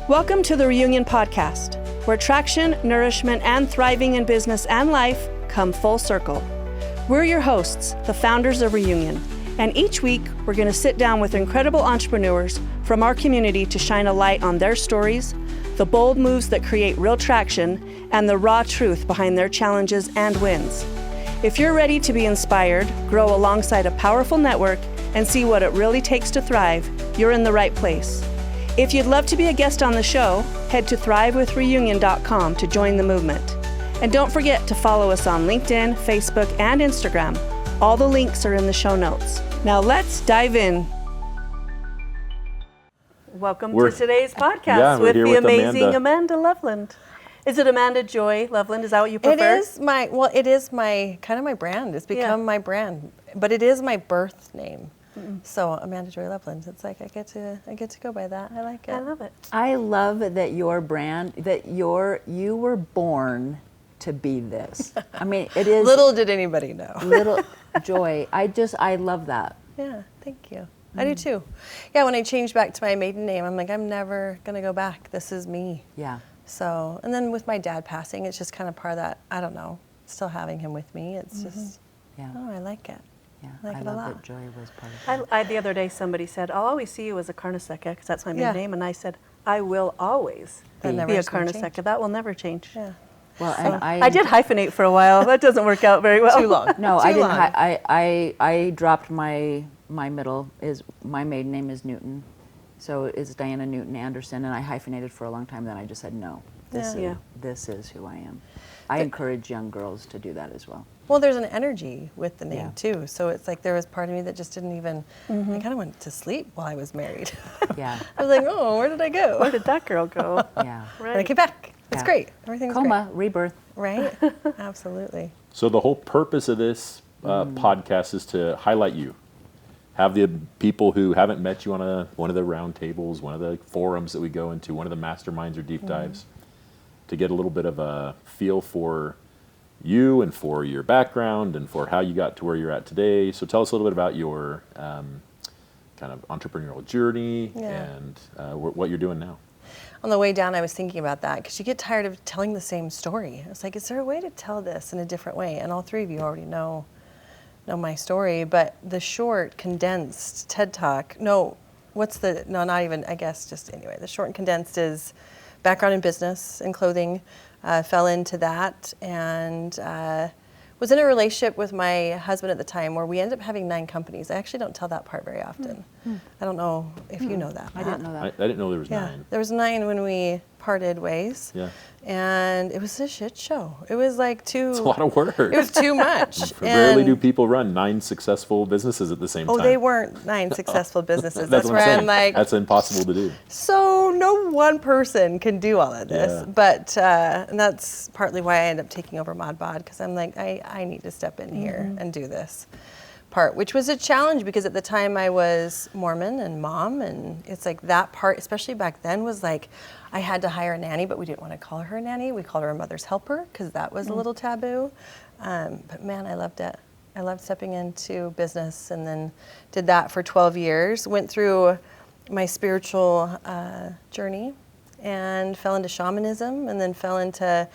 Welcome to the Reunion Podcast, where traction, nourishment, and thriving in business and life come full circle. We're your hosts, the founders of Reunion, and each week we're going to sit down with incredible entrepreneurs from our community to shine a light on their stories, the bold moves that create real traction, and the raw truth behind their challenges and wins. If you're ready to be inspired, grow alongside a powerful network, and see what it really takes to thrive, you're in the right place. If you'd love to be a guest on the show, head to thrivewithreunion.com to join the movement. And don't forget to follow us on LinkedIn, Facebook, and Instagram. All the links are in the show notes. Now let's dive in. Welcome to today's podcast with the amazing Amanda Loveland. Is it Amanda Joy Loveland? Is that what you prefer? It is my kind of my brand. It's become my brand, but it is my birth name. So Amanda Joy Loveland. It's like I get to go by that. I like it. I love it. I love that your brand, that you were born to be this. I mean, it is. Little did anybody know. Little Joy. I love that. Yeah, thank you. I do too. Yeah, when I changed back to my maiden name, I'm like, I'm never gonna go back. This is me. Yeah. So, and then with my dad passing, it's just kind of part of that. I don't know. Still having him with me, it's just. Yeah. Oh, I like it. Yeah, I like I it a love lot. that Joy was part of it. The other day somebody said, I'll always see you as a Karnaseka, because that's my maiden name. And I said, I will always be a Karnaseka. That will never change. Yeah. Well, So, and I did hyphenate for a while. That doesn't work out very well. Too long. No, Too I didn't. long. I dropped my middle is my maiden name is Newton, so it's Diana Newton Anderson, and I hyphenated for a long time. Then I just said no. This is who I am. I encourage young girls to do that as well. Well, there's an energy with the name too. So it's like there was part of me that just didn't even, I kind of went to sleep while I was married. Yeah. I was like, oh, where did I go? Where did that girl go? Yeah. Right. And I came back. It's Yeah. great. Everything's Coma, rebirth. great. Right? Absolutely. So the whole purpose of this podcast is to highlight you. Have the people who haven't met you on one of the round tables, one of the forums that we go into, one of the masterminds or deep dives, to get a little bit of a feel for you and for your background and for how you got to where you're at today. So tell us a little bit about your kind of entrepreneurial journey and what you're doing now. On the way down, I was thinking about that because you get tired of telling the same story. I was like, is there a way to tell this in a different way? And all three of you already know my story, but the short, condensed TED Talk, the short and condensed is background in business and clothing, fell into that, and was in a relationship with my husband at the time where we ended up having 9 companies. I actually don't tell that part very often. I don't know if you know that. I didn't know that. I didn't know there was 9. There was 9 when we parted ways. Yeah. And it was a shit show. It was like It's a lot of work. It was too much. Rarely do people run 9 successful businesses at the same time. Oh, they weren't 9 successful businesses. That's That's what where I'm I'm saying. like, That's impossible to do. so no one person can do all of this. Yeah. But, and that's partly why I ended up taking over Modbod, because I'm like, I need to step in here and do this part, which was a challenge because at the time I was Mormon and mom, and it's like that part, especially back then, was like I had to hire a nanny, but we didn't want to call her a nanny. We called her a mother's helper because that was a little taboo. But man, I loved it. I loved stepping into business, and then did that for 12 years. Went through my spiritual journey and fell into shamanism, and then fell into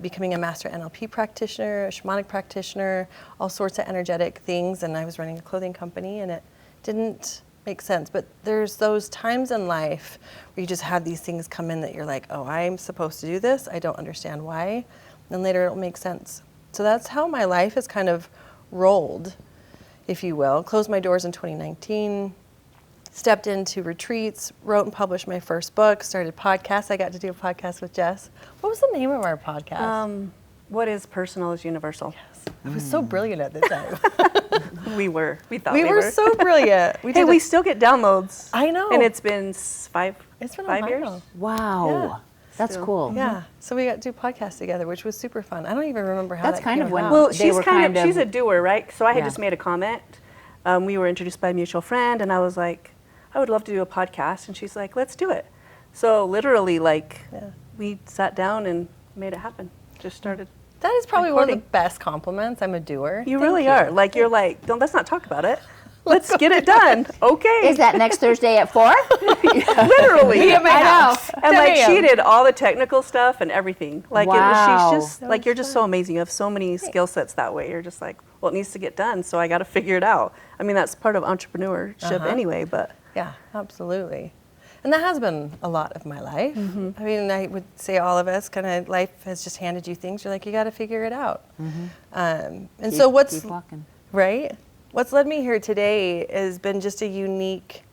becoming a master NLP practitioner, a shamanic practitioner, all sorts of energetic things. And I was running a clothing company, and it didn't make sense. But there's those times in life where you just have these things come in that you're like, oh, I'm supposed to do this. I don't understand why. And later it'll make sense. So that's how my life has kind of rolled, if you will. Closed my doors in 2019. Stepped into retreats, wrote and published my first book, started podcasts. I got to do a podcast with Jess. What was the name of our podcast? What is personal is universal. Yes. I was so brilliant at the time. We thought we were so brilliant. We still get downloads. I know. And it's been 5 It's been 5 a years. while. Wow. Yeah. That's So, cool. Yeah. So we got to do podcasts together, which was super fun. I don't even remember how That's that kind came of when- about. Well, They were she's a doer, right? So I had Yeah. just made a comment. We were introduced by a mutual friend, and I was like, I would love to do a podcast. And she's like, let's do it. So literally, we sat down and made it happen. Just started. That is probably one of the recording. best compliments. I'm a doer. You Thank really are. Like, you're like, let's not talk about it. let's get it done. Okay. Is that next Thursday at 4? Literally. Be at my house. And 10 like she a.m. did all the technical stuff and everything. Like Wow. she's just like, you're just so amazing. You have so many skill sets that way. You're just like, well, it needs to get done, so I got to figure it out. I mean, that's part of entrepreneurship anyway, but. Yeah, absolutely. And that has been a lot of my life. Mm-hmm. I mean, I would say all of us, kind of life has just handed you things. You're like, you got to figure it out. And so Keep walking. right? What's led me here today has been just a unique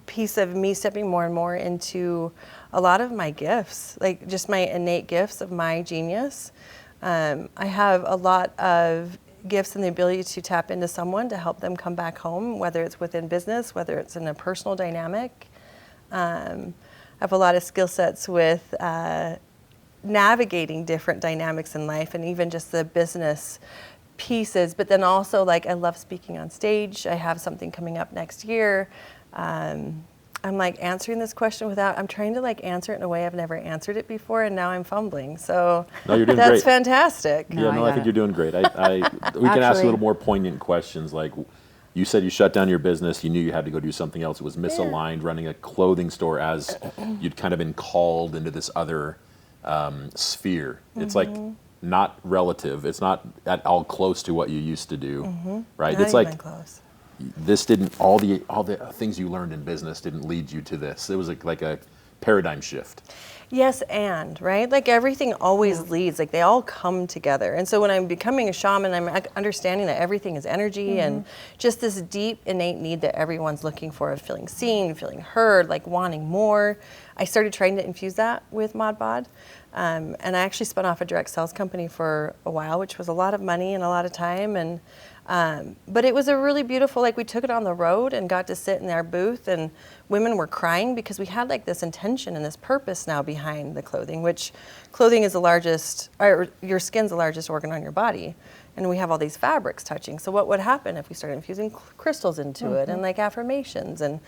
piece of me stepping more and more into a lot of my gifts, like just my innate gifts of my genius. I have a lot of gifts and the ability to tap into someone to help them come back home, whether it's within business, whether it's in a personal dynamic. I have a lot of skill sets with navigating different dynamics in life and even just the business pieces, but then also like I love speaking on stage. I have something coming up next year. I'm like answering this question I'm trying to like answer it in a way I've never answered it before, and now I'm fumbling. So No, you're doing that's great. fantastic. Yeah, I no, got I think it. you're doing great. We can ask a Actually- little more poignant questions. Like, you said you shut down your business. You knew you had to go do something else. It was misaligned, running a clothing store as you'd kind of been called into this other sphere. It's like not relative. It's not at all close to what you used to do, right? Not It's like even close. this didn't all the things you learned in business didn't lead you to this. It was like a paradigm shift. Yes, and right, like everything always leads, like they all come together. And so when I'm becoming a shaman, I'm understanding that everything is energy and just this deep innate need that everyone's looking for of feeling seen, feeling heard, like wanting more. I started trying to infuse that with Modbod. And I actually spun off a direct sales company for a while, which was a lot of money and a lot of time. And but it was a really beautiful, like we took it on the road and got to sit in our booth, and women were crying because we had like this intention and this purpose now behind the clothing, which clothing is the largest, or your skin's the largest organ on your body. And we have all these fabrics touching. So what would happen if we started infusing crystals into it and like affirmations? And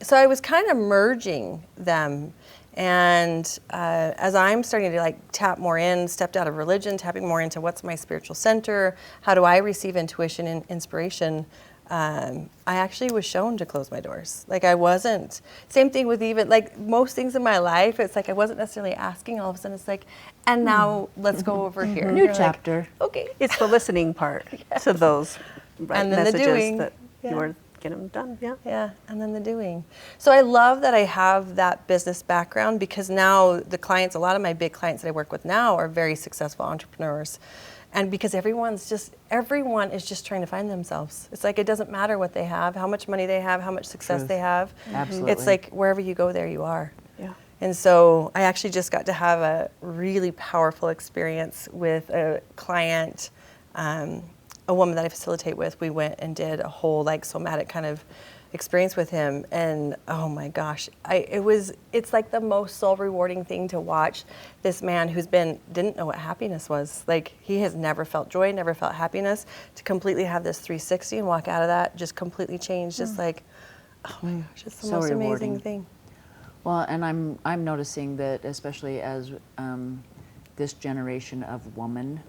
so I was kind of merging them. And as I'm starting to like tap more in, stepped out of religion, tapping more into what's my spiritual center, how do I receive intuition and inspiration, I actually was shown to close my doors. Like I wasn't, same thing with even like most things in my life, it's like I wasn't necessarily asking, all of a sudden it's like, and now let's go over here. New You're chapter. Like, okay. It's the listening part to those And then the messages doing. that Yeah. you were getting them done. Yeah. Yeah, and then the doing. So I love that I have that business background, because now the clients, a lot of my big clients that I work with now are very successful entrepreneurs. And because everyone is just trying to find themselves. It's like it doesn't matter what they have, how much money they have, how much success Truth. they have. Absolutely. It's like wherever you go, there you are. Yeah. And so I actually just got to have a really powerful experience with a client, a woman that I facilitate with. We went and did a whole like somatic kind of experience with him, and oh my gosh, it's like the most soul rewarding thing to watch this man who's didn't know what happiness was. Like he has never felt joy, never felt happiness, to completely have this 360 and walk out of that just completely changed. Just like, oh my gosh, it's the So most rewarding. amazing thing. Well, and I'm noticing that especially as this generation of woman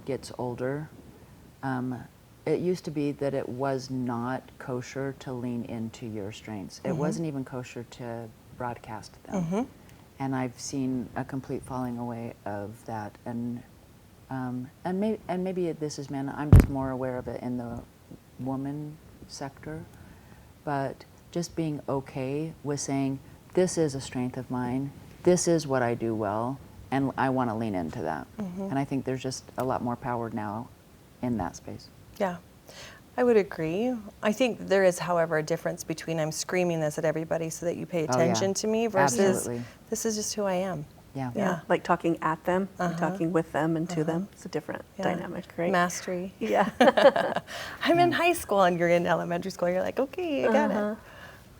gets older, it used to be that it was not kosher to lean into your strengths. It wasn't even kosher to broadcast them. And I've seen a complete falling away of that. And maybe this is men. I'm just more aware of it in the woman sector. But just being okay with saying, this is a strength of mine. This is what I do well, and I want to lean into that. And I think there's just a lot more power now in that space. Yeah, I would agree. I think there is, however, a difference between I'm screaming this at everybody so that you pay attention to me versus Absolutely. this is just who I am. Yeah. Yeah. Like talking at them, and talking with them and to them. It's a different dynamic, right? Mastery. Yeah. I'm in high school and you're in elementary school. You're like, okay, I got it.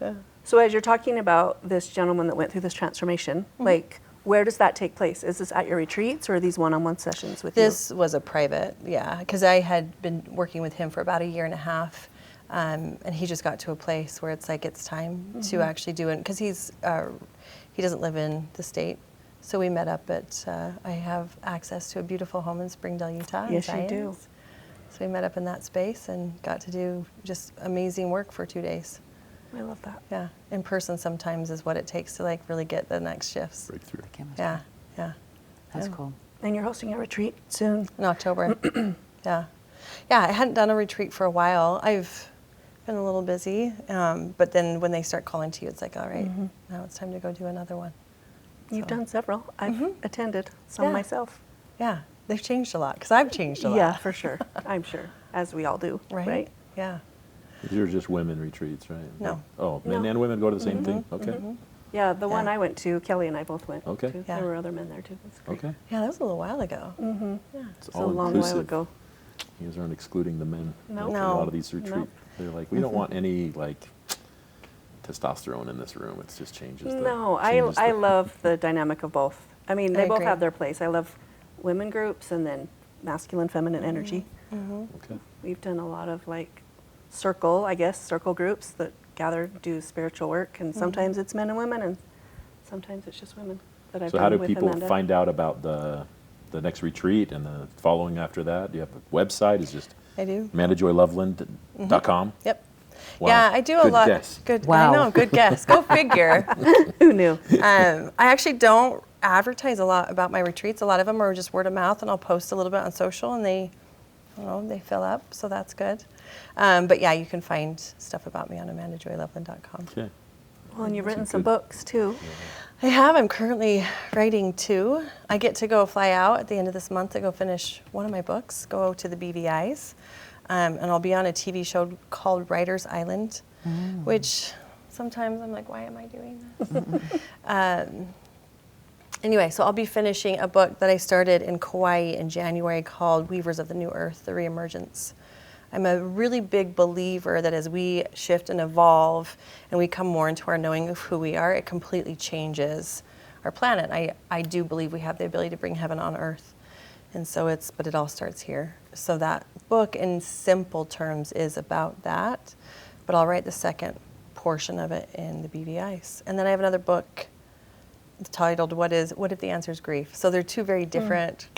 Yeah. So as you're talking about this gentleman that went through this transformation, like where does that take place? Is this at your retreats or are these one-on-one sessions with This was a private, because I had been working with him for about 1.5 years, and he just got to a place where it's like it's time to actually do it, because he doesn't live in the state. So we met up at, I have access to a beautiful home in Springdale, Utah. in Yes, you do. Zions. So we met up in that space and got to do just amazing work for 2 days. I love that. Yeah, in person sometimes is what it takes to like really get the next shifts. Breakthrough. The chemistry. Yeah, yeah. That's cool. And you're hosting a retreat soon. In October. Yeah. Yeah, I hadn't done a retreat for a while. I've been a little busy, but then when they start calling to you, it's like, all right, now it's time to go do another one. You've So- done several. I've attended some Yeah. myself. Yeah, they've changed a lot because I've changed a lot. Yeah, for sure. I'm sure, as we all do. Right? Yeah. These are just women retreats, right? No. Oh, men No. and women go to the same thing? Okay. Yeah, the one Yeah. I went to, Kelly and I both went Okay. to. Yeah. There were other men there too. That's great. Okay. Yeah, that was a little while ago. It's It's a all long inclusive. while ago. You guys aren't excluding the men. Nope. In No. a lot of these retreats. Nope. They're like, we don't want any like testosterone in this room. It just changes the No, changes I the- love the dynamic of both. I mean, they I both agree. have their place. I love women groups and then masculine, feminine energy. Okay. We've done a lot of like circle groups that gather, do spiritual work, and sometimes it's men and women, and sometimes it's just women that I've So done how do with people Amanda. find out about the next retreat and the following after that? Do you have a website? Is just I do. AmandaJoyLoveland.com? Yep. Wow. Yeah, I do a Good lot. guess. Good. Wow. I know. Good guess. Go figure. Who knew? I actually don't advertise a lot about my retreats. A lot of them are just word of mouth, and I'll post a little bit on social, and they fill up, so that's good. But yeah, you can find stuff about me on AmandaJoyLoveland.com. Okay. Well, and you've written Some some good- books too. I have. I'm currently writing 2. I get to go fly out at the end of this month to go finish one of my books, go to the BVIs, and I'll be on a TV show called Writer's Island, which sometimes I'm like, why am I doing this? Anyway, so I'll be finishing a book that I started in Kauai in January called Weavers of the New Earth, The Reemergence. I'm a really big believer that as we shift and evolve and we come more into our knowing of who we are, it completely changes our planet. I do believe we have the ability to bring heaven on earth. And so but it all starts here. So that book in simple terms is about that, but I'll write the second portion of it in the BVIs. And then I have another book titled What If the Answer is Grief? So they're two very different,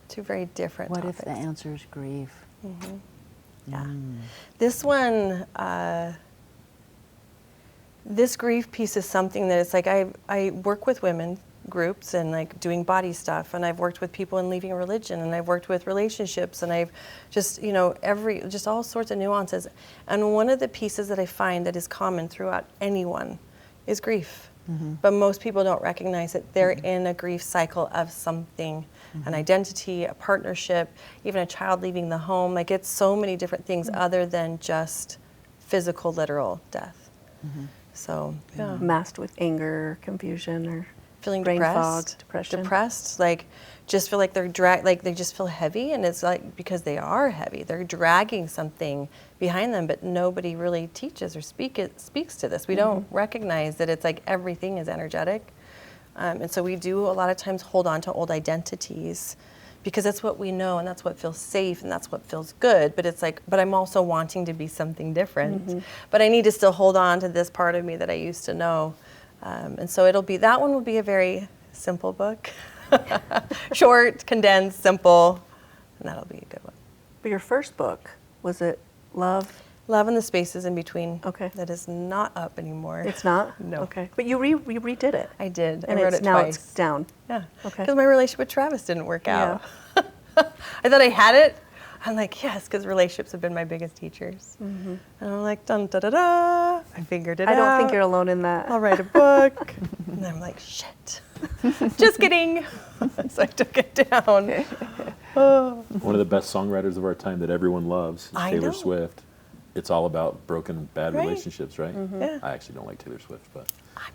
two very different What topics. if the answer is grief? Yeah. This one, this grief piece is something that it's like I work with women groups and like doing body stuff, and I've worked with people in leaving religion, and I've worked with relationships, and I've just, just all sorts of nuances. And one of the pieces that I find that is common throughout anyone is grief. But most people don't recognize that they're in a grief cycle of something, an identity, a partnership, even a child leaving the home. Like it's so many different things other than just physical, literal death. So, yeah. Masked with anger, confusion, or Feeling brain depressed, fog, depression. depressed, like just feel like they're they just feel heavy, and it's like because they are heavy, they're dragging something behind them, but nobody really teaches or speaks to this. We don't recognize that it's like everything is energetic, and so we do a lot of times hold on to old identities because that's what we know and that's what feels safe and that's what feels good. But it's like, but I'm also wanting to be something different, but I need to still hold on to this part of me that I used to know. And so that one will be a very simple book. Short, condensed, simple, and that'll be a good one. But your first book, was it Love? Love and the Spaces in Between. Okay. That is not up anymore. It's not? No. Okay. But you redid it. I did. And I wrote it's it now twice. it's down. Yeah. Okay. Because my relationship with Travis didn't work out. I thought I had it. I'm like, yes, because relationships have been my biggest teachers. And I'm like, dun da da da. I figured it out. I don't think you're alone in that. I'll write a book. And I'm like, shit. Just kidding. So I took it down. One of the best songwriters of our time that everyone loves, I Taylor know. Swift. It's all about broken, bad Right. relationships, right? Yeah. I actually don't like Taylor Swift, but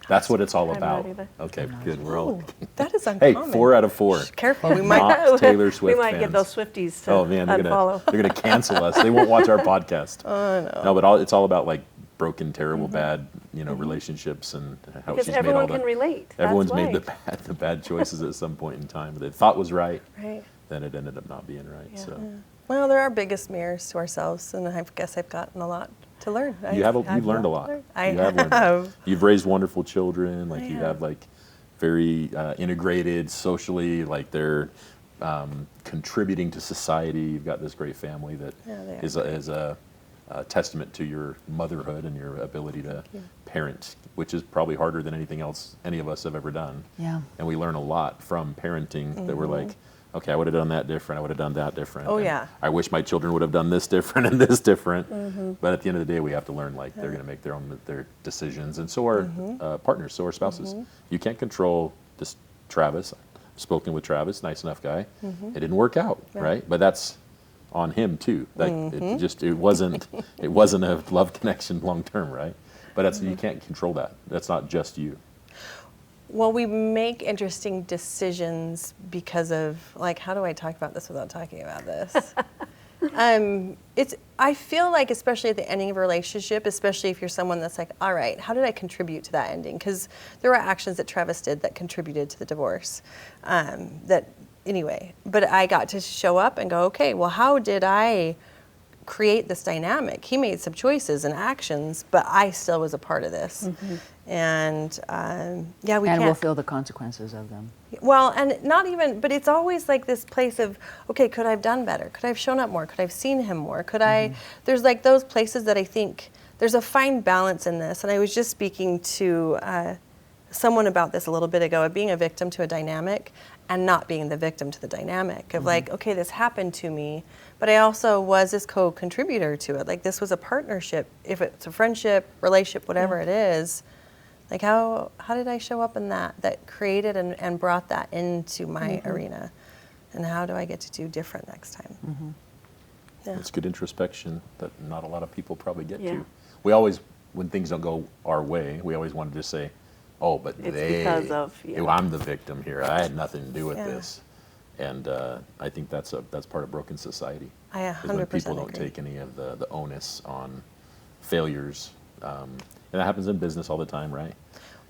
that's what it's all I'm about. not either. Okay, good. We're all. That is Hey, uncommon. 4 out of 4. Careful, we might Not Taylor Swift We might fans. get those Swifties to Oh man, unfollow. they're gonna cancel us. They won't watch our podcast. Oh no. No, but it's all about like broken, terrible, bad, relationships and how Because she's made all everyone the. can relate. Everyone's That's made why. the bad choices at some point in time that they thought was right, Right. then it ended up not being right. Yeah. So Well, they're our biggest mirrors to ourselves, and I guess I've gotten a lot to learn. you've learned a lot. I You have learned. have. You've raised wonderful children. Like I you have. have like very integrated socially. Like they're contributing to society. You've got this great family that is a testament to your motherhood and your ability to parent, which is probably harder than anything else any of us have ever done. Yeah. And we learn a lot from parenting that we're like, okay, I would have done that different. I would have done that different. Oh, and yeah. I wish my children would have done this different and this different. But at the end of the day, we have to learn like they're going to make their decisions, and so are partners, so are spouses. You can't control this. Travis, I've spoken with Travis, nice enough guy. It didn't work out, right? But that's on him too. Like it wasn't a love connection long term, right? But that's you can't control that. That's not just you. Well, we make interesting decisions because of, like, how do I talk about this without talking about this? I feel like, especially at the ending of a relationship, especially if you're someone that's like, all right, how did I contribute to that ending? Because there were actions that Travis did that contributed to the divorce. Anyway, but I got to show up and go, okay, well, how did I create this dynamic? He made some choices and actions, but I still was a part of this. And we'll feel the consequences of them. Well, and not even, but it's always like this place of, okay, could I have done better? Could I have shown up more? Could I have seen him more? Could I, there's like those places that I think there's a fine balance in this. And I was just speaking to someone about this a little bit ago, of being a victim to a dynamic and not being the victim to the dynamic of like, okay, this happened to me, but I also was this co-contributor to it. Like, this was a partnership. If it's a friendship, relationship, whatever it is, like how did I show up in that created and brought that into my arena? And how do I get to do different next time? It's good introspection that not a lot of people probably get to. We always, when things don't go our way, we always wanted to say, oh, but it's because of I'm the victim here. I had nothing to do with this. And I think that's part of broken society. I 100% when people don't agree. take any of the onus on failures. And that happens in business all the time, right?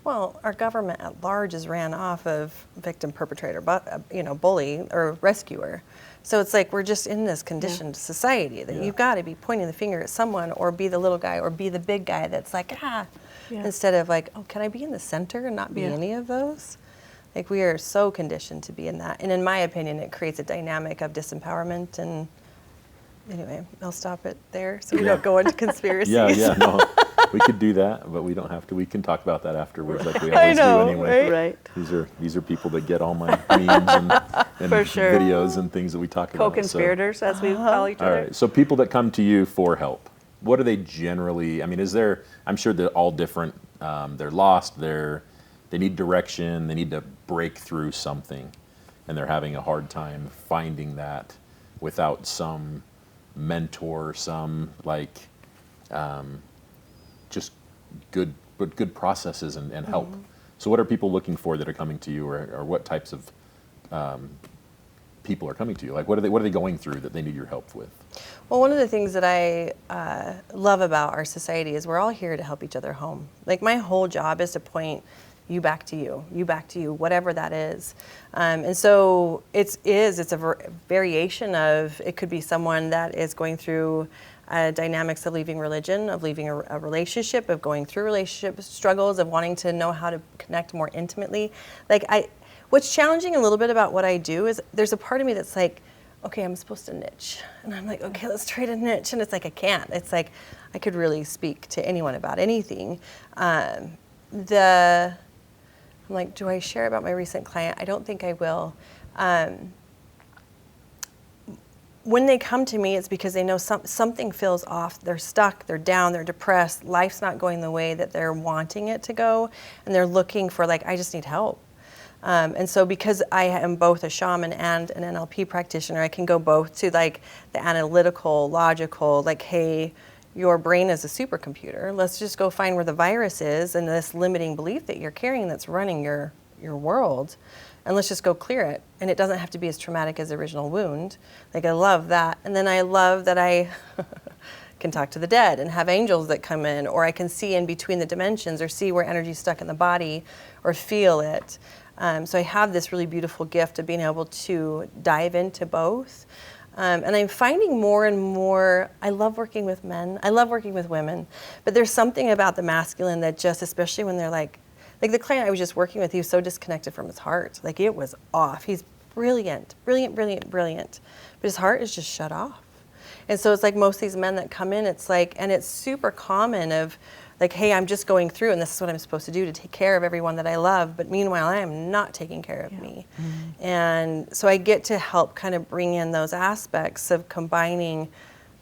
Well, our government at large is ran off of victim, perpetrator, bully or rescuer. So it's like we're just in this conditioned society that you've got to be pointing the finger at someone, or be the little guy, or be the big guy that's like, instead of like, oh, can I be in the center and not be any of those? Like, we are so conditioned to be in that. And in my opinion, it creates a dynamic of disempowerment. And anyway, I'll stop it there so we don't go into conspiracies. No. We could do that, but we don't have to. We can talk about that afterwards, like we always do anyway. Right. These are people that get all my memes and videos and things that we talk about. Co-conspirators, as we call each other. All right. So people that come to you for help, what are they generally? I mean, I'm sure they're all different. They're lost. They need direction. They need to break through something, and they're having a hard time finding that without some mentor, some just good processes and help. So what are people looking for that are coming to you, or what types of people are coming to you? Like, what are they going through that they need your help with? Well, one of the things that I love about our society is we're all here to help each other home. Like, my whole job is to point you back to you, whatever that is. And so it's a variation of, it could be someone that is going through dynamics of leaving religion, of leaving a relationship, of going through relationship struggles, of wanting to know how to connect more intimately. What's challenging a little bit about what I do is there's a part of me that's like, okay, I'm supposed to niche. And I'm like, okay, let's try to niche. And it's like, I can't. It's like, I could really speak to anyone about anything. I'm like, do I share about my recent client? I don't think I will. When they come to me, it's because they know something feels off. They're stuck, they're down, they're depressed. Life's not going the way that they're wanting it to go. And they're looking for, I just need help. And so because I am both a shaman and an NLP practitioner, I can go both to the analytical, logical, hey, your brain is a supercomputer. Let's just go find where the virus is and this limiting belief that you're carrying that's running your world. And let's just go clear it. And it doesn't have to be as traumatic as the original wound. I love that. And then I love that I can talk to the dead and have angels that come in, or I can see in between the dimensions, or see where energy's stuck in the body, or feel it. So I have this really beautiful gift of being able to dive into both. And I'm finding more and more, I love working with men, I love working with women, but there's something about the masculine that just, especially when they're like the client I was just working with, he was so disconnected from his heart. It was off. He's brilliant, brilliant, brilliant, brilliant. But his heart is just shut off. And so it's like most of these men that come in, it's like, and it's super common of like, hey, I'm just going through and this is what I'm supposed to do to take care of everyone that I love. But meanwhile, I am not taking care of me. And so I get to help kind of bring in those aspects of combining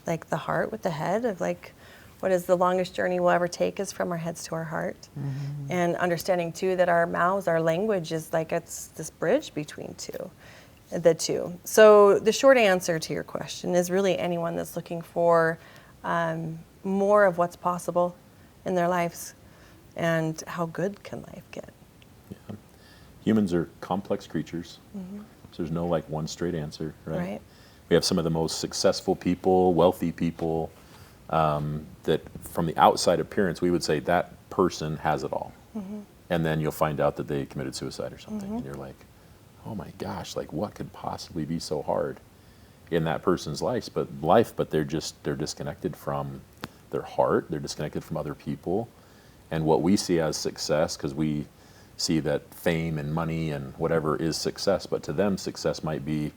like the heart with the head of like, what is the longest journey we'll ever take is from our heads to our heart. And understanding too that our mouths, our language is like, it's this bridge between the two. So the short answer to your question is really anyone that's looking for more of what's possible in their lives and how good can life get. Yeah. Humans are complex creatures, so there's no like one straight answer, right? We have some of the most successful people, wealthy people, that from the outside appearance, we would say that person has it all. And then you'll find out that they committed suicide or something, and you're like, oh my gosh, like what could possibly be so hard in that person's life? But they're disconnected from their heart, they're disconnected from other people, and what we see as success, because we see that fame and money and whatever is success, but to them success might be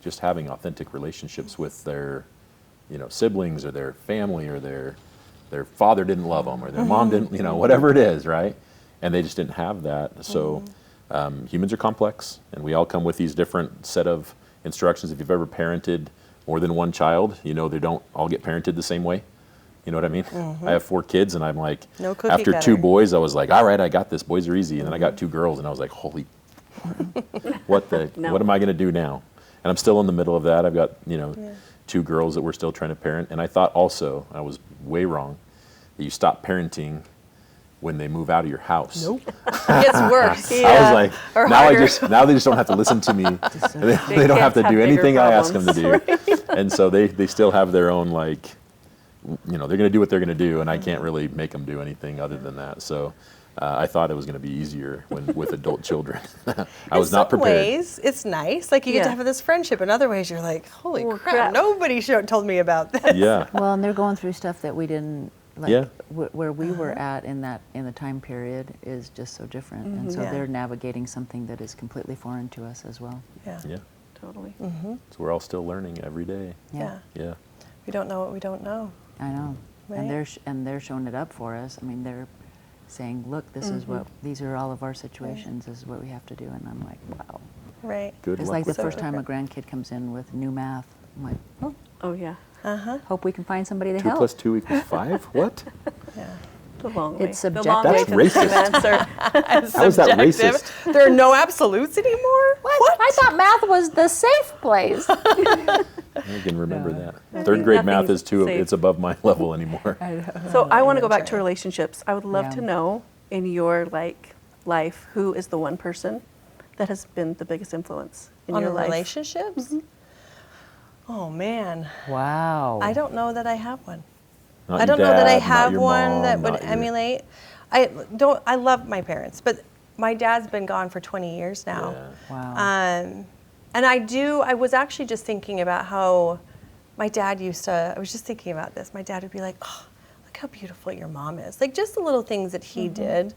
just having authentic relationships with their siblings or their family, or their father didn't love them, or their mom didn't, whatever it is, right? And they just didn't have that. So humans are complex, and we all come with these different set of instructions. If you've ever parented more than one child, they don't all get parented the same way. You know what I mean? I have 4 kids, and I'm like, no cookie after cutter. 2 boys, I was like, all right, I got this. Boys are easy. And then I got 2 girls, and I was like, holy, what am I going to do now? And I'm still in the middle of that. I've got, 2 girls that we're still trying to parent. And I thought also, I was way wrong, that you stop parenting when they move out of your house. Nope. It gets worse. I was like, now they just don't have to listen to me. They don't have to do anything I ask them to do. And so they still have their own, like, they're going to do what they're going to do, and I can't really make them do anything other than that. So I thought it was going to be easier with adult children. I was not prepared. In some ways, it's nice. Like, you get to have this friendship. In other ways, you're like, holy crap, nobody told me about this. Yeah. Well, and they're going through stuff that we didn't, where we were at in the time period is just so different. And so they're navigating something that is completely foreign to us as well. Yeah. Totally. So we're all still learning every day. Yeah. We don't know what we don't know. I know. Right? And they're showing it up for us. I mean, they're saying, look, this is these are all of our situations, this is what we have to do. And I'm like, wow. Right. Good It's luck like the with first that. time a grandkid comes in with new math. I'm like, Oh yeah. hope we can find somebody to 2 help. + 2 = 5? What? Yeah. The long way. It's The subjective. long way That's to the same racist. answer. How is that Subjective. racist? There are no absolutes anymore? What? I thought math was the safe place. I can remember that. 3rd grade math Nothing's is too, safe. it's above my level anymore. So I want to go know, back to Trey. relationships. I would love Yeah. to know in your life, who is the one person that has been the biggest influence in On your life? relationships? Oh, man. Wow. I don't know that I have one. Not I don't your know that I dad, not have your one mom, that would not your- emulate. I love my parents, but my dad's been gone for 20 years now. Yeah. Wow. And I was actually just thinking about how my dad I was just thinking about this. My dad would be like, oh, look how beautiful your mom is. Like, just the little things that he did.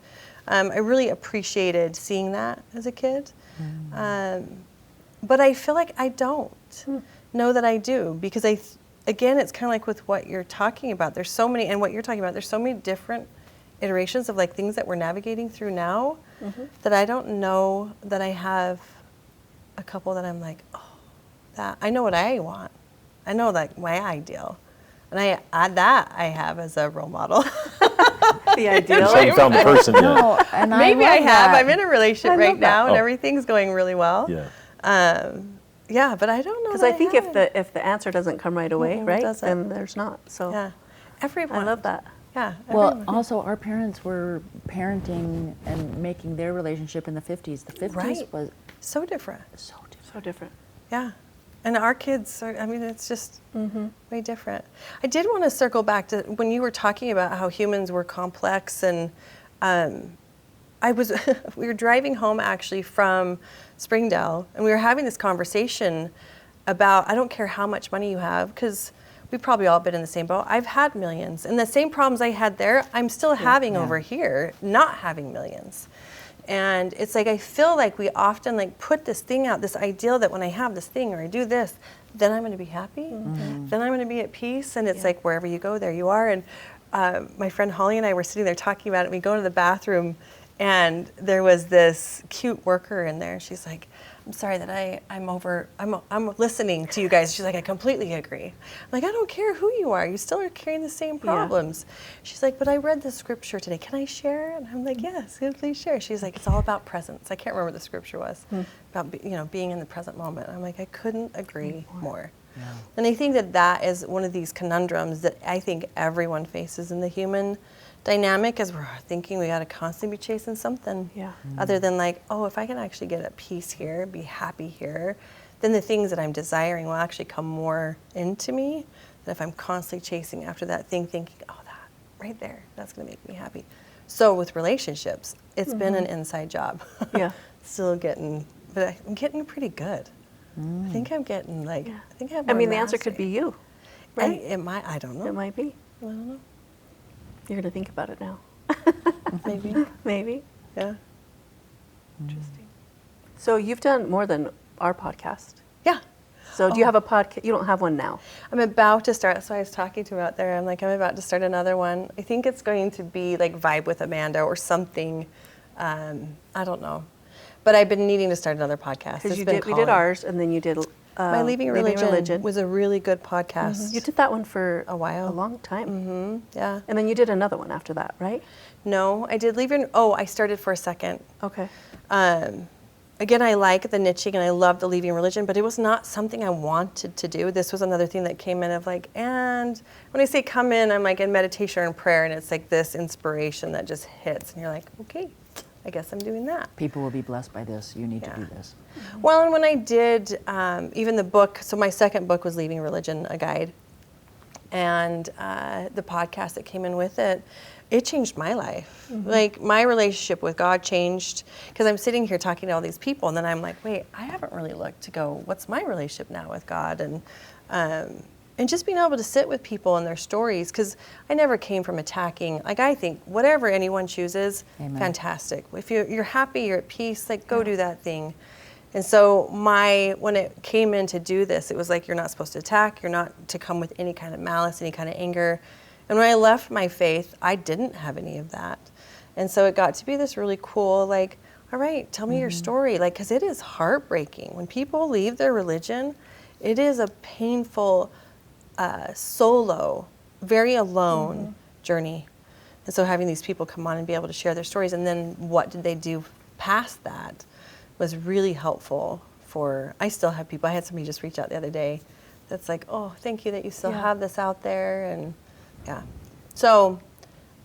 I really appreciated seeing that as a kid. But I feel like I don't know that I do, because again, it's kind of like with what you're talking about. There's so many, and what you're talking about, there's so many different iterations of like things that we're navigating through now that I don't know that I have a couple that I'm like, oh, that I know what I want. I know like my ideal. And I have as a role model. The ideal. You haven't found the person yet. No, and Maybe I love have. that. I'm in a relationship right now, and Oh. everything's going really well. Yeah. Yeah, but I don't know. Because that I think have. if the answer doesn't come right away, It right, doesn't. then there's not. So Yeah, everyone. I love that. Yeah. Well, everyone. also our parents were parenting and making their relationship in the 50s. The 50s Right. was So different. so different. So different. Yeah. And our kids are, I mean, it's just way different. I did want to circle back to when you were talking about how humans were complex, and we were driving home actually from Springdale, and we were having this conversation about, I don't care how much money you have, because we've probably all been in the same boat. I've had millions, and the same problems I had there, I'm still having over here, not having millions. And it's like, I feel like we often like put this thing out, this ideal that when I have this thing or I do this, then I'm going to be happy, then I'm going to be at peace. And it's like, wherever you go, there you are. And my friend Holly and I were sitting there talking about it. We go to the bathroom and there was this cute worker in there. She's like, I'm sorry that I'm listening to you guys. She's like, I completely agree. I'm like, I don't care who you are. You still are carrying the same problems. She's like, but I read the scripture today. Can I share? And I'm like, yes, please share. She's like, it's all about presence. I can't remember what the scripture was, about being in the present moment. I'm like, I couldn't agree more. Yeah. And I think that is one of these conundrums that I think everyone faces in the human dynamic, as we're thinking we got to constantly be chasing something other than like, oh, if I can actually get at peace here, be happy here, then the things that I'm desiring will actually come more into me than if I'm constantly chasing after that thing, thinking, oh, that right there, that's going to make me happy. So with relationships, it's been an inside job. Still getting, but I'm getting pretty good. I think I'm getting like, I think I have more the mastery. answer could be you, right? It might, I don't know. It might be. I don't know. You're going to think about it now. Maybe. Maybe. Yeah. Interesting. So you've done more than our podcast. Yeah. So do you have a podcast? You don't have one now. I'm about to start. That's what I was talking to out there. I'm about to start another one. I think it's going to be like Vibe with Amanda or something. I don't know. But I've been needing to start another podcast. Because you did ours, and then you did My Leaving Religion was a really good podcast. You did that one for a while. A long time. Yeah. And then you did another one after that, right? No, I did I started for a second. Okay. Again, I like the niching and I love the Leaving Religion, but it was not something I wanted to do. This was another thing that came in of like, and when I say come in, I'm like in meditation and prayer, and it's like this inspiration that just hits, and you're like, okay, I guess I'm doing that. People will be blessed by this. You need to do this. Well, and when I did even the book, so my second book was Leaving Religion, a guide, and the podcast that came in with it, it changed my life. Like my relationship with God changed, because I'm sitting here talking to all these people, and then I'm like, wait, I haven't really looked to go, what's my relationship now with God? And just being able to sit with people and their stories, because I never came from attacking. Like I think whatever anyone chooses, fantastic. If you're happy, you're at peace, like go do that thing. And so when it came in to do this, it was like, you're not supposed to attack, you're not to come with any kind of malice, any kind of anger. And when I left my faith, I didn't have any of that. And so it got to be this really cool, like, all right, tell me your story. Like, because it is heartbreaking. When people leave their religion, it is a painful, solo, very alone journey. And so having these people come on and be able to share their stories, and then what did they do past that, was really helpful for, I still have people, I had somebody just reach out the other day that's like, oh, thank you that you still have this out there, and so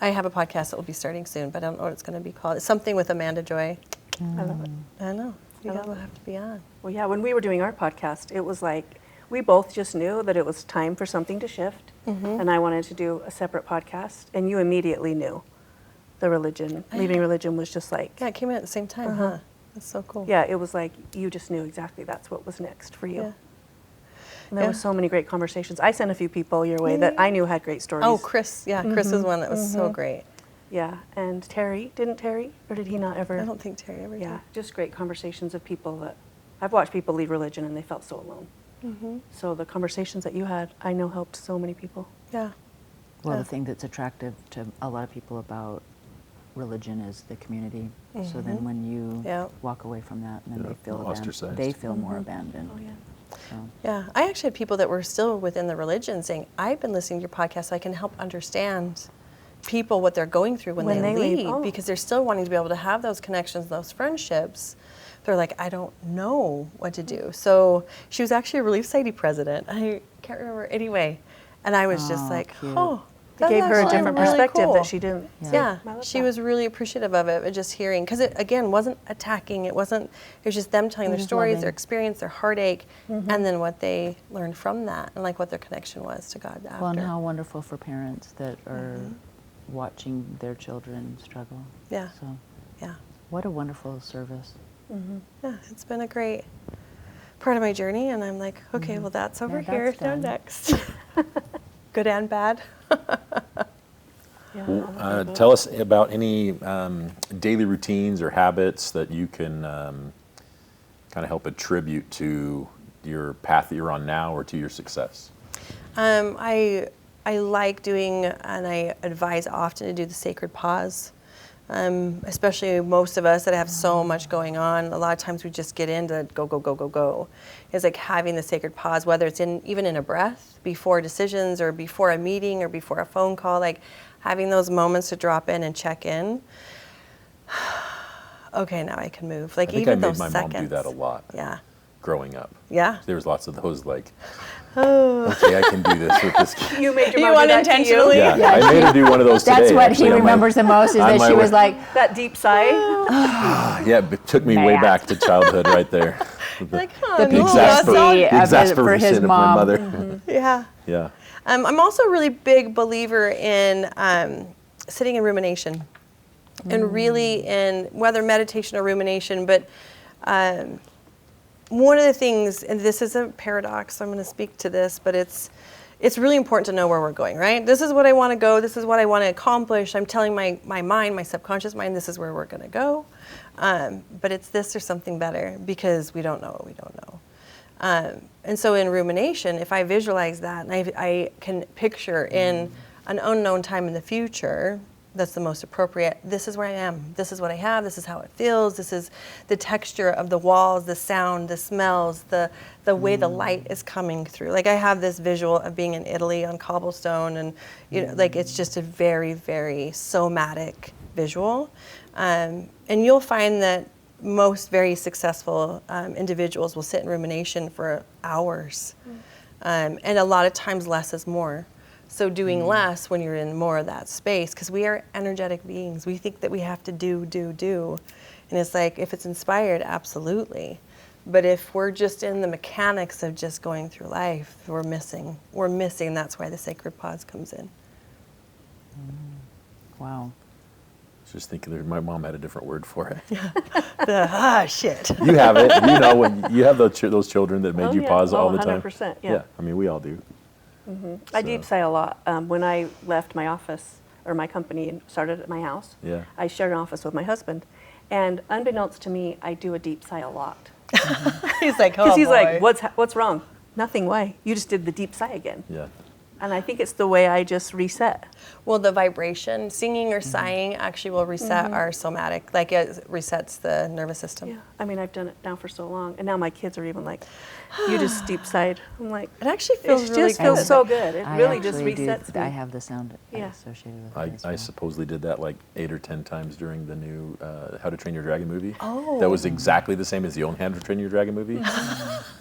I have a podcast that will be starting soon, but I don't know what it's going to be called. It's something with Amanda Joy. I love it. I know. You guys will have to be on. Well, yeah, when we were doing our podcast, it was like, we both just knew that it was time for something to shift, and I wanted to do a separate podcast, and you immediately knew the religion. Leaving Religion was just like... Yeah, it came in at the same time, huh? That's so cool. Yeah, it was like, you just knew exactly that's what was next for you. Yeah. And there were so many great conversations. I sent a few people your way that I knew had great stories. Oh, Chris. Yeah, Chris was one that was so great. Yeah, and Terry, didn't Terry? Or did he not ever? I don't think Terry ever did. Yeah, just great conversations of people that, I've watched people leave religion and they felt so alone. So the conversations that you had, I know helped so many people. Yeah. Well, the thing that's attractive to a lot of people about religion is the community. So then when you walk away from that, and then they feel abandoned, they feel more abandoned. Oh, yeah. Yeah, I actually had people that were still within the religion saying, I've been listening to your podcast so I can help understand people, what they're going through when they leave, because they're still wanting to be able to have those connections, those friendships. They're like, I don't know what to do. So she was actually a Relief Society president. I can't remember anyway. And I was just like, cute. It gave her a different perspective that she didn't. Yeah, she was really appreciative of it, just hearing, because it, again, wasn't attacking. It was just them telling their stories, their experience, their heartache, and then what they learned from that, and like what their connection was to God after. Well, and how wonderful for parents that are watching their children struggle. Yeah. So, yeah. What a wonderful service. Yeah, it's been a great part of my journey, and I'm like, okay, well, that's over here. Now next. Good and bad. Yeah, Tell us about any daily routines or habits that you can kind of help attribute to your path that you're on now or to your success. I like doing, and I advise often to do the sacred pause. Especially most of us that have so much going on, a lot of times we just get into go, go, go, go, go. It's like having the sacred pause, whether it's even in a breath, before decisions or before a meeting or before a phone call, like having those moments to drop in and check in. Okay, now I can move. Like I think even I made those my seconds. mom do that a lot. Yeah. Growing up. Yeah. There was lots of those like, okay, I can do this with this kid. You made your You mom do that to you? unintentionally? Yeah, I made her do one of those today. That's what actually, he on my- remembers the most is on that my she way- was like, That deep sigh. Yeah, it took me way Matt. back to childhood right there. Like, the no, PTSD that's all- of it for Exasperation his of my mom. mother. Yeah. Yeah. I'm also a really big believer in sitting in rumination, and really in whether meditation or rumination. But one of the things, and this is a paradox, so I'm going to speak to this, but it's really important to know where we're going, right? This is what I want to go. This is what I want to accomplish. I'm telling my mind, my subconscious mind, this is where we're going to go. But it's this or something better, because we don't know what we don't know. And so in rumination, if I visualize that and I can picture in an unknown time in the future, that's the most appropriate. This is where I am. This is what I have. This is how it feels. This is the texture of the walls, the sound, the smells, the way the light is coming through. Like I have this visual of being in Italy on cobblestone, and like it's just a very, very somatic visual. And you'll find that most very successful individuals will sit in rumination for hours. And a lot of times less is more. So doing less when you're in more of that space, because we are energetic beings. We think that we have to do. And it's like, if it's inspired, absolutely. But if we're just in the mechanics of just going through life, we're missing. That's why the sacred pause comes in. Wow. Just thinking, my mom had a different word for it. Shit. You have it. You know, when you have those children that made you pause all the time. 100%, yeah. I mean, we all do. I deep sigh a lot. When I left my office or my company and started at my house, Yeah. I shared an office with my husband. And unbeknownst to me, I do a deep sigh a lot. He's like, Because oh he's boy. like, what's wrong? Nothing, why? You just did the deep sigh again. Yeah. And I think it's the way I just reset. Well, the vibration, singing or sighing actually will reset our somatic, like it resets the nervous system. Yeah, I mean, I've done it now for so long. And now my kids are even like, you just deep sighed. I'm like, It actually feels it really just feels good. so good. It I really just actually do- resets me. I have the sound Yeah. associated with it. as I well. supposedly did that like 8 or 10 times during the new How to Train Your Dragon movie. Oh. That was exactly the same as the old How to Train Your Dragon movie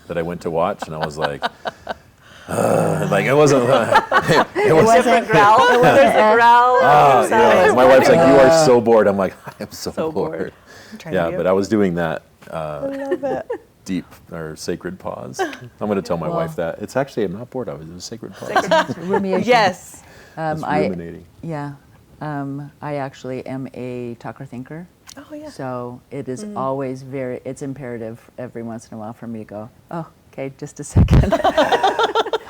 that I went to watch, and I was like, like it wasn't. It wasn't. Different growl. There's the growl. deep sigh. Yeah, my wife's like, "You are so bored." I'm like, "I am so, So bored. I'm trying Yeah, to do but it. I was doing that I love it. deep or sacred pause. I'm going to tell my wife that. It's actually, I'm not bored of it. It was a sacred pause. Rumination. Yes. It's I ruminating. I actually am a talker thinker. Oh yeah. So it is always it's imperative every once in a while for me to go, oh, okay, just a second.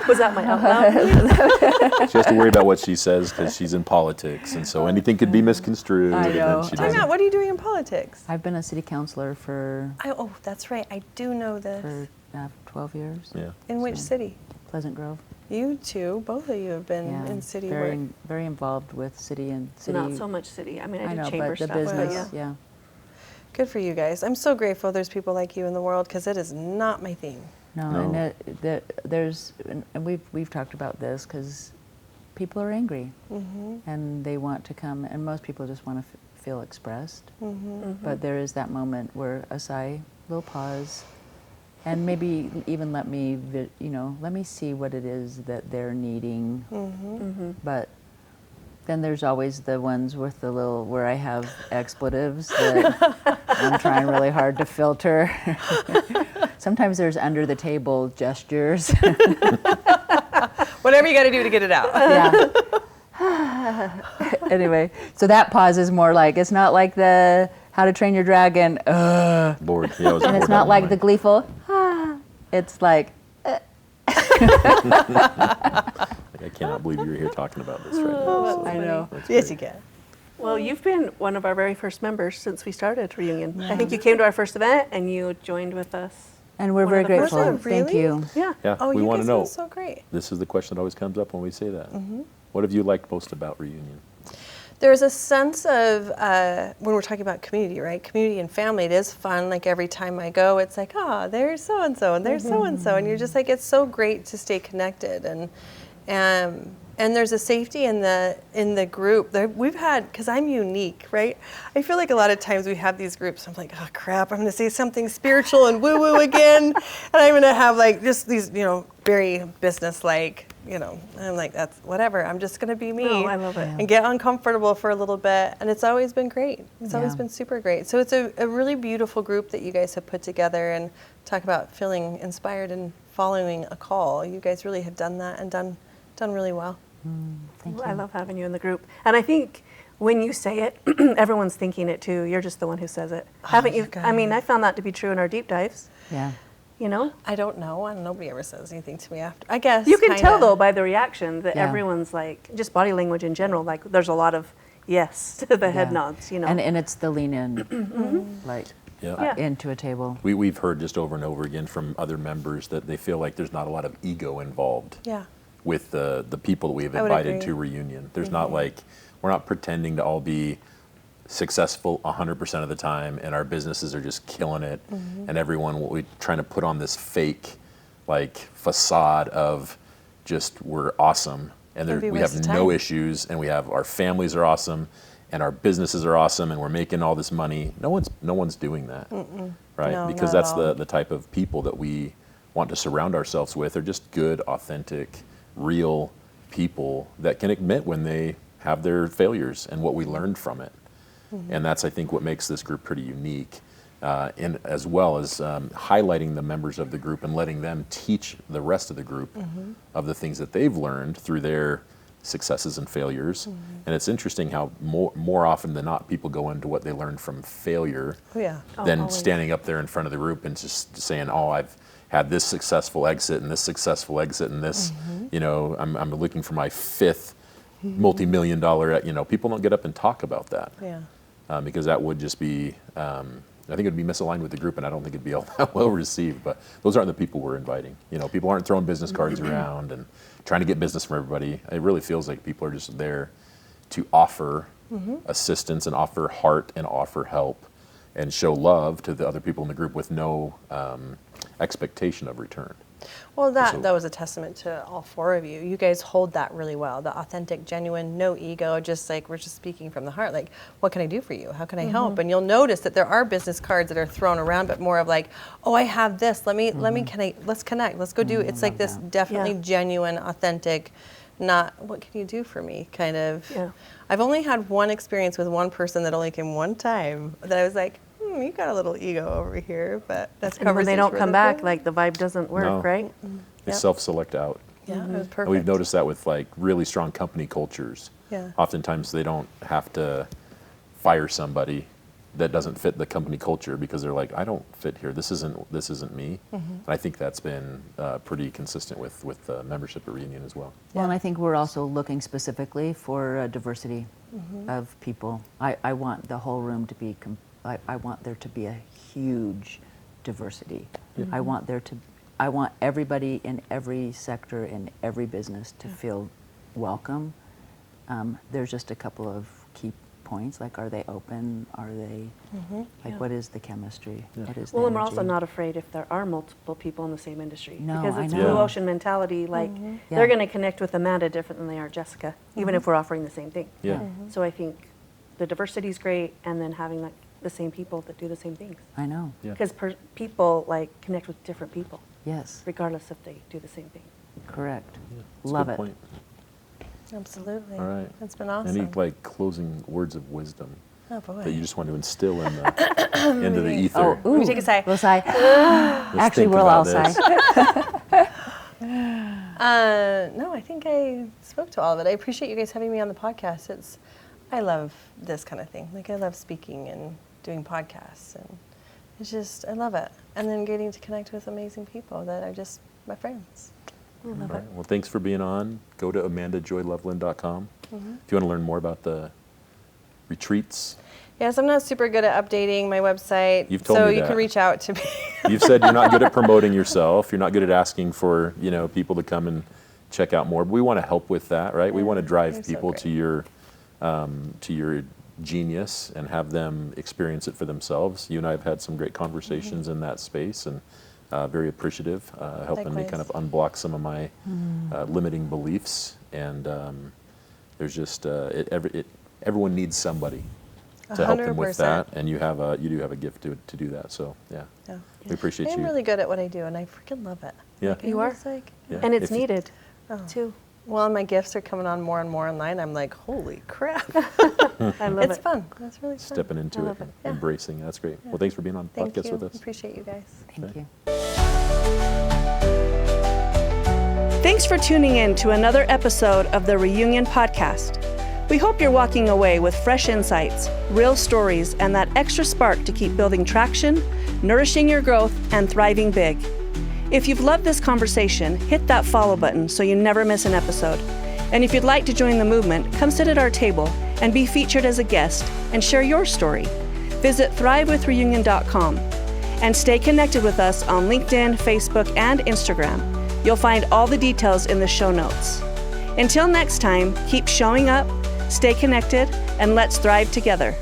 Was that my out loud? She has to worry about what she says because she's in politics, and so anything could be misconstrued. I And know. then she Time doesn't. out. What are you doing in politics? I've been a city councilor for Oh, that's right. I do know this. 12 years. Yeah. In which city? Pleasant Grove. You two, both of you have been Yeah. in city very, work. very involved with city and city. Not so much city. I mean, I I do know, chamber but the stuff. business, But yeah. Good for you guys. I'm so grateful there's people like you in the world, because it is not my thing. No, No. and there's, and we've talked about this because people are angry and they want to come, and most people just want to feel expressed. But there is that moment where a sigh, little pause, and maybe even let me see what it is that they're needing. But then there's always the ones with the little, where I have expletives that I'm trying really hard to filter. Sometimes there's under the table gestures. Whatever you got to do to get it out. Yeah. Anyway, so that pause is more like, it's not like the How to Train Your Dragon, Bored. Yeah, I was and it's bored not out like of the my gleeful, It's like, mind. I cannot believe you're here talking about this right now. So I know. that's Yes, great. you can. Well, you've been one of our very first members since we started Reunion. I think you came to our first event and you joined with us. And we're very grateful. Was it Thank really? you. Yeah. Yeah, Oh, we you want guys to know. are so great. This is the question that always comes up when we say that. What have you liked most about Reunion? There's a sense of, when we're talking about community, right? Community and family, it is fun. Like every time I go, it's like, there's so-and-so and there's so-and-so. And you're just like, it's so great to stay connected. And there's a safety in the group. We've had, because I'm unique, right? I feel like a lot of times we have these groups, I'm like, oh crap, I'm going to say something spiritual and woo-woo again. And I'm going to have like just these, very business-like, and I'm like, that's whatever. I'm just going to be me. No, I love it. And get uncomfortable for a little bit. And it's always been great. It's always been super great. So it's a really beautiful group that you guys have put together, and talk about feeling inspired and following a call. You guys really have done that and done really well. Thank you. I love having you in the group. And I think when you say it, everyone's thinking it too. You're just the one who says it. Haven't you? I mean, I found that to be true in our deep dives. Yeah. I don't know. Nobody ever says anything to me after. I guess You can kinda. tell though by the reaction that Yeah. everyone's like, just body language in general, like there's a lot of yes to the head Yeah. nods, And it's the lean in, like Yeah. into a table. We've heard just over and over again from other members that they feel like there's not a lot of ego involved Yeah. with the people that we have I would invited agree. to Reunion. There's not like, we're not pretending to all be successful 100% of the time, and our businesses are just killing it, and we're trying to put on this fake like facade of just we're awesome, and That'd be a we waste have of no time. issues, and we have our families are awesome, and our businesses are awesome, and we're making all this money. No one's doing that, right? No, Because not that's at all. the type of people that we want to surround ourselves with. Are just good, authentic, real people that can admit when they have their failures and what we learned from it. And that's, I think, what makes this group pretty unique, and as well as highlighting the members of the group and letting them teach the rest of the group of the things that they've learned through their successes and failures. And it's interesting how more often than not people go into what they learned from failure Oh, yeah. than always. standing up there in front of the group and just saying, I've had this successful exit and this successful exit and this, I'm looking for my fifth multi-million dollar, people don't get up and talk about that. Yeah. Because that would just be, I think it would be misaligned with the group, and I don't think it'd be all that well received. But those aren't the people we're inviting. People aren't throwing business cards around and trying to get business from everybody. It really feels like people are just there to offer assistance and offer heart and offer help and show love to the other people in the group with no expectation of return. Well, that So- was a testament to all four of you. You guys hold that really well. The authentic, genuine, no ego, just like we're just speaking from the heart. Like, what can I do for you? How can I help? And you'll notice that there are business cards that are thrown around, but more of like, I have this. Let's connect. Let's go do it. It's like this definitely Yeah. genuine, authentic, not what can you do for me kind of. Yeah. I've only had one experience with one person that only came one time that I was like, you got a little ego over here, but that's And when they conversation don't for come another back, day. like the vibe doesn't work, No. right? They Yep. self-select out. Yeah, it was perfect. And we've noticed that with like really strong company cultures. Yeah. Oftentimes they don't have to fire somebody that doesn't fit the company culture because they're like, I don't fit here. This isn't me. And I think that's been pretty consistent with the membership at Reunion as well. Well, and I think we're also looking specifically for diversity of people. I want the whole room to be, I want there to be a huge diversity. I want everybody in every sector, in every business to feel welcome. There's just a couple of key points, like are they open? Are they, what is the chemistry? What is the Well, and we're also energy? not afraid if there are multiple people in the same industry. No, because I it's know. blue ocean mentality. Like Yeah. they're going to connect with Amanda different than they are Jessica, even if we're offering the same thing. Yeah. So I think the diversity is great, and then having like the same people that do the same things. I know. Yeah. Because people like connect with different people, Yes, regardless if they do the same thing. correct. That's a Love good it. point. Absolutely. All right. It's been awesome. Any like closing words of wisdom Oh boy. that you just want to instill in into the ether? Let me take a sigh. We'll sigh. Let's Actually, think we'll all about sigh. this. No, I think I spoke to all of it. I appreciate you guys having me on the podcast. I love this kind of thing. Like I love speaking and doing podcasts, and it's just I love it. And then getting to connect with amazing people that are just my friends. I love All it. right. Well, thanks for being on. Go to amandajoyloveland.com if you want to learn more about the retreats? Yes, I'm not super good at updating my website. You've told me so you that. can reach out to me. You've said you're not good at promoting yourself. You're not good at asking for, people to come and check out more. But we want to help with that, right? We want to drive you're so people great. to your genius and have them experience it for themselves. You and I have had some great conversations in that space, and very appreciative, helping me kind of unblock some of my limiting beliefs. And there's just everyone needs somebody to help them with 100%. that, and you do have a gift to do that. So yeah. We appreciate I'm you. really good at what I do, and I freaking love it. Yeah. Like, You are. it's like, Yeah. And it's If you- needed, too. well, my gifts are coming on more and more online. I'm like, holy crap. I love It's it. fun. That's really fun. Stepping into it, love it. Yeah. embracing. That's great. Well, thanks for being on the Thank podcast you. with us. Appreciate you guys. Thank you. Thanks for tuning in to another episode of the Reunion Podcast. We hope you're walking away with fresh insights, real stories, and that extra spark to keep building traction, nourishing your growth, and thriving big. If you've loved this conversation, hit that follow button so you never miss an episode. And if you'd like to join the movement, come sit at our table and be featured as a guest and share your story. Visit thrivewithreunion.com and stay connected with us on LinkedIn, Facebook, and Instagram. You'll find all the details in the show notes. Until next time, keep showing up, stay connected, and let's thrive together.